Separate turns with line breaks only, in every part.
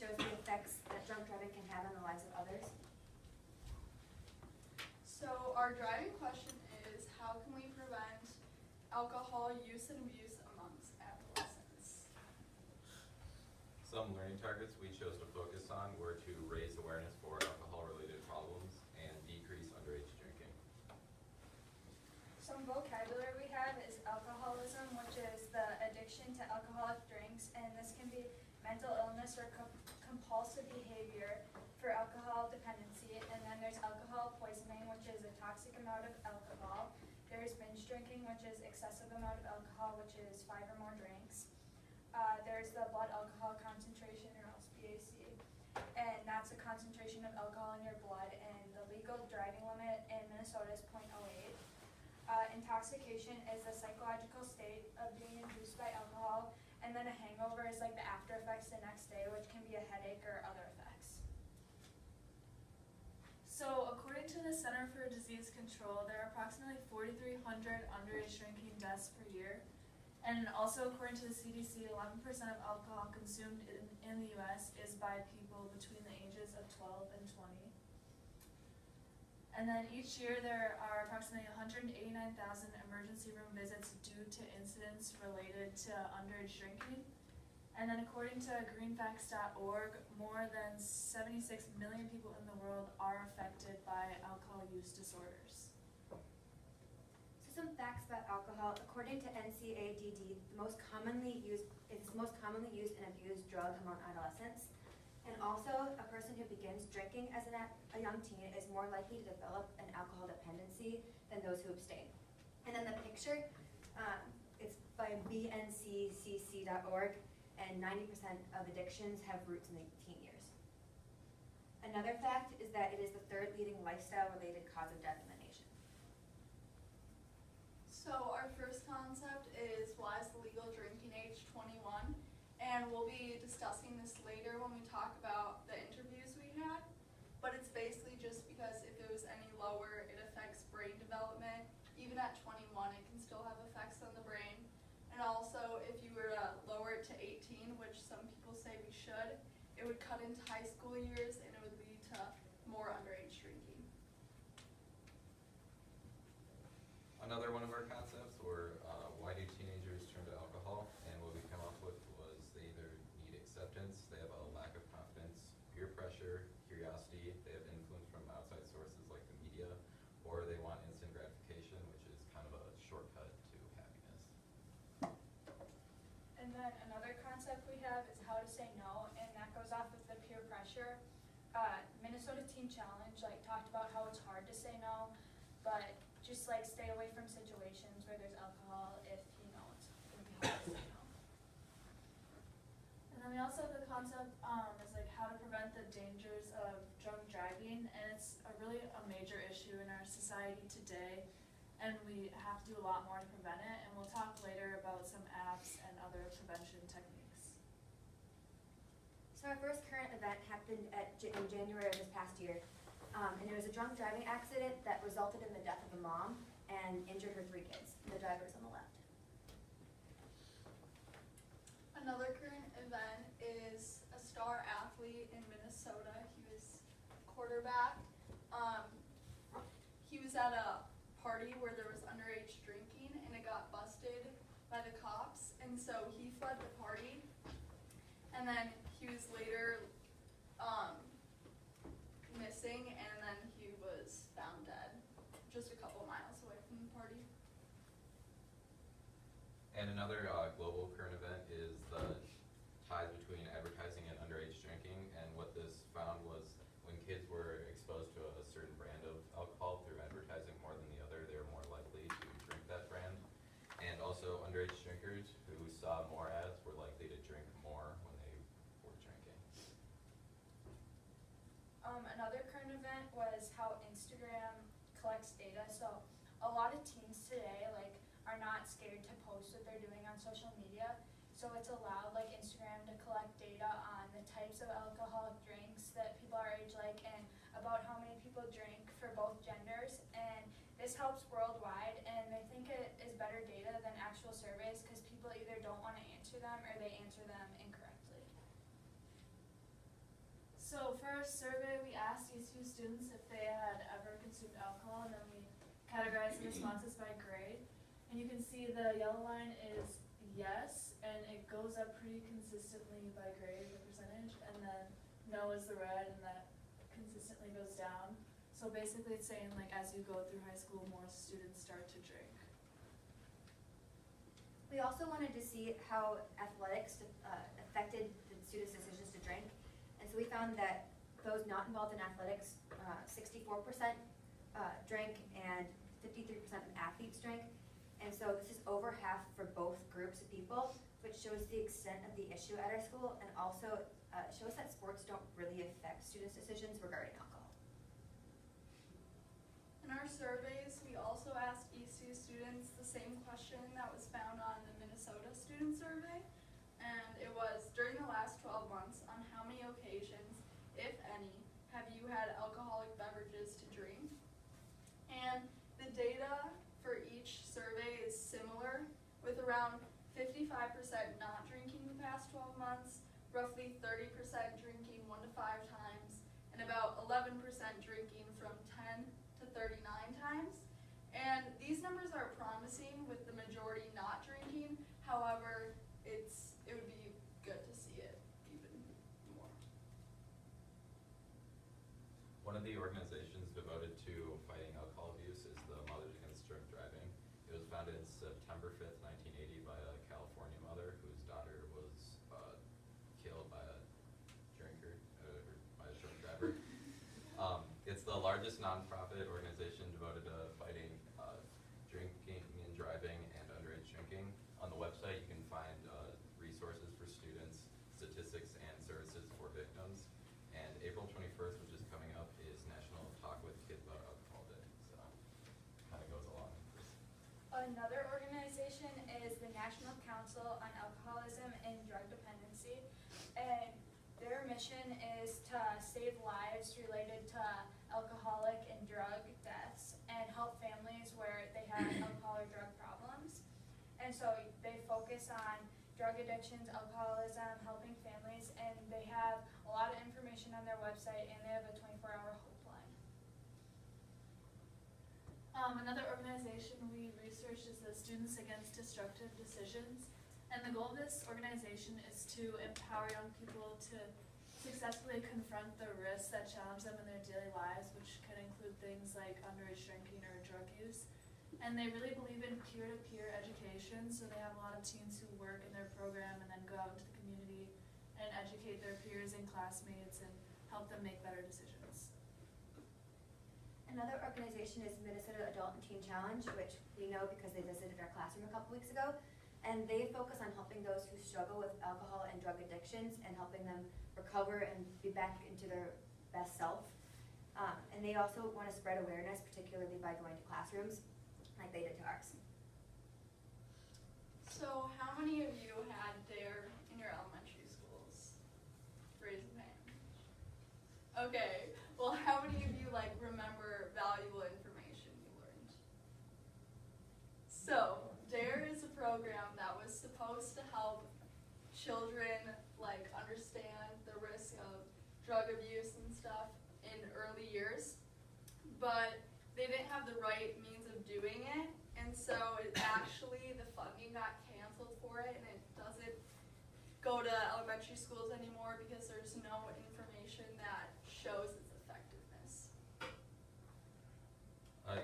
shows the effects that drunk driving can have on the lives of others.
So our driving question is, how can we prevent alcohol use and abuse amongst adolescents?
Some learning targets we chose to focus on were to raise awareness for alcohol-related problems and decrease underage drinking.
Some vocabulary we have is alcoholism, which is the addiction to alcoholic drinks, and this can be mental illness or compulsive behavior for alcohol dependency. And then there's alcohol poisoning, which is a toxic amount of alcohol. There's binge drinking, which is excessive amount of alcohol, which is 5 or more drinks. There's the blood alcohol concentration, or else BAC, and that's a concentration of alcohol in your blood, and the legal driving limit in Minnesota is 0.08. Intoxication is the psychological state of being induced by alcohol, and then a hangover is like the after effects the next day, which can be a headache or other effects.
So according to the Center for Disease Control, there are approximately 4,300 underage drinking deaths per year. And also according to the CDC, 11% of alcohol consumed in the US is by people between the ages of 12 and 20. And then each year there are approximately 189,000 emergency room visits due to incidents related to underage drinking. And then according to greenfacts.org, more than 76 million people in the world are affected by alcohol use disorders.
So some facts about alcohol. According to NCADD, it's the most commonly used and abused drug among adolescents. And also, a person who begins drinking as a young teen is more likely to develop an alcohol dependency than those who abstain. And then the picture, it's by bnccc.org, and 90% of addictions have roots in the teen years. Another fact is that it is the third leading lifestyle-related cause of death in the nation.
So our first concept is, why is the legal drinking age 21? And we'll be discussing this later when we talk about the interviews we had. But it's basically just because if it was any lower, it affects brain development. Even at 21, it can still have effects on the brain. And also, if you were to lower it to 18, which some people say we should, it would cut into high school years and it would lead to more underage drinking.
Another one of our concepts were why do teenagers turn to alcohol? And what we came up with was they either need acceptance, they have a lack of confidence, peer pressure, curiosity, they have influence from outside sources like the media, or they want instant gratification, which is kind of a shortcut to happiness.
And then another concept we have is how to say no, and that goes off of the peer pressure. Minnesota Teen Challenge talked about how it's hard to say no, but just stay away from situations where there's alcohol if you know it's going to be hard to say no.
And then we also have the concept is how to prevent the dangers of drunk driving, and it's a major issue in our society today, and we have to do a lot more to prevent it, and we'll talk later about some apps and other prevention techniques.
So our first current event happened in January of this past year, and it was a drunk driving accident that resulted in the death of a mom and injured her 3 kids. The driver is on the left.
Another current event is a star athlete in Minnesota. He was quarterback. He was at a party where there was underage drinking and it got busted by the cops, and so he fled the party, and then he was later missing, and then he was found dead just a couple miles away from the party.
And another global current event is the ties between advertising and underage drinking, and what this found was when kids were exposed to a certain brand of alcohol through advertising more than the other, they were more likely to drink that brand. And also underage drinkers who saw more ads were likely to drink more when they were drinking.
Another current event was how Instagram collects data. So a lot of teens today are not scared to post what they're doing on social media. So it's allowed Instagram to collect data on the types of alcoholic drinks that people our age and about how many people drink for both genders. And this helps worldwide, and they think it is better data than actual surveys because people either don't want to answer them or they answer them incorrectly.
So for our survey, we asked ECU students if they had ever consumed alcohol, and then we categorized the responses by grade. And you can see the yellow line is yes, and it goes up pretty consistently by grade, the percentage, and then no is the red, and that consistently goes down. So basically it's saying like as you go through high school, more students start to drink.
We also wanted to see how athletics affected the students' decisions to drink. And so we found that those not involved in athletics, 64% drank and 53% of athletes drank. And so this is over half for both groups of people, which shows the extent of the issue at our school, and also shows that sports don't really affect students' decisions regarding alcohol.
In our surveys, we also asked ECU students the same question that was found on the Minnesota student survey. And it was, during the last 12 months, on how many occasions, if any, have you had alcoholic beverages to drink? And the data for each survey is similar, with around 55% not drinking the past 12 months, roughly 30% drinking 1 to 5 times, and about 11% drinking from 10 to 39 times. And these numbers are promising, with the majority not drinking. However, it would be good to see it even more.
One of the organizations devoted to fighting alcohol abuse is the Mothers Against Drunk Driving. It was founded September 5th, 1980 by a California mother whose daughter was killed by a drinker, or by a drunk driver. It's the largest nonprofit organization devoted to fighting drinking and driving and underage drinking. On the website, you can find resources for students, statistics, and services for victims. And April 21st, which is coming up, is National Talk with Kids About Alcohol Day. So kind of goes along with this.
Another organization is the National Council on Alcoholism and Drug Dependency, and their mission is to save lives related to alcoholic and drug deaths and help families where they have alcohol or drug problems. And so they focus on drug addictions, alcoholism, helping families, and they have a lot of information on their website, and they have a 24-hour helpline.
Another organization we researched is the Students Against Destructive Decisions. And the goal of this organization is to empower young people to successfully confront the risks that challenge them in their daily lives, which can include things like underage drinking or drug use. And they really believe in peer-to-peer education, so they have a lot of teens who work in their program and then go out into the community and educate their peers and classmates and help them make better decisions.
Another organization is Minnesota Adult and Teen Challenge, which we know because they visited our classroom a couple weeks ago. And they focus on helping those who struggle with alcohol and drug addictions and helping them recover and be back into their best self. And they also want to spread awareness, particularly by going to classrooms like they did to ours.
So how many of you had DARE in your elementary schools? Raise a hand. Okay, well, how many of you remember valuable information you learned? So DARE is a program that was supposed to help children understand the risk of drug abuse and stuff in early years, but they didn't have the right means of doing it, and so the funding got canceled for it, and it doesn't go to elementary schools anymore because there's no information that shows its effectiveness.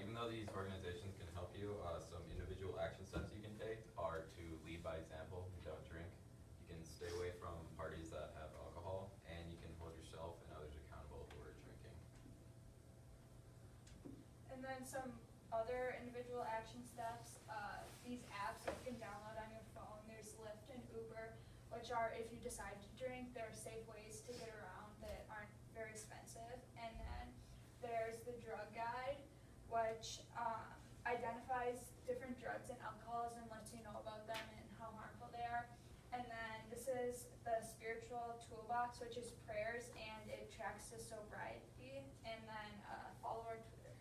Even though these organizations can help you, some individual action steps you can take are to lead by example. You don't drink. You can stay away from parties that have alcohol, and you can hold yourself and others accountable who are drinking.
And then some other individual action steps, these apps that you can download on your phone. There's Lyft and Uber, which are, if you decide to drink, they're safe ways to get around that aren't very expensive. And then there's the Drug Guide, which identifies different drugs and alcohols and lets you know about them and how harmful they are. And then this is the Spiritual Toolbox, which is prayers, and it tracks to sobriety. And then follow our Twitter.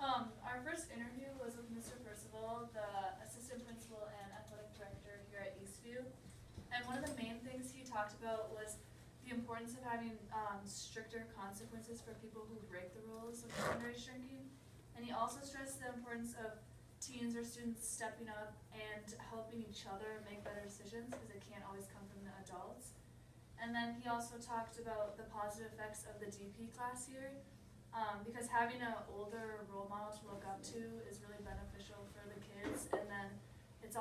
Our first interview was with Mr. Percival, the assistant principal and athletic director here at Eastview. And one of the main things he talked about was the importance of having stricter consequences for people who break the rules of underage drinking. And he also stressed the importance of teens or students stepping up and helping each other make better decisions, because it can't always come from the adults. And then he also talked about the positive effects of the DP class here, because having an older role model to look up to is really beneficial for the kids. And then it's also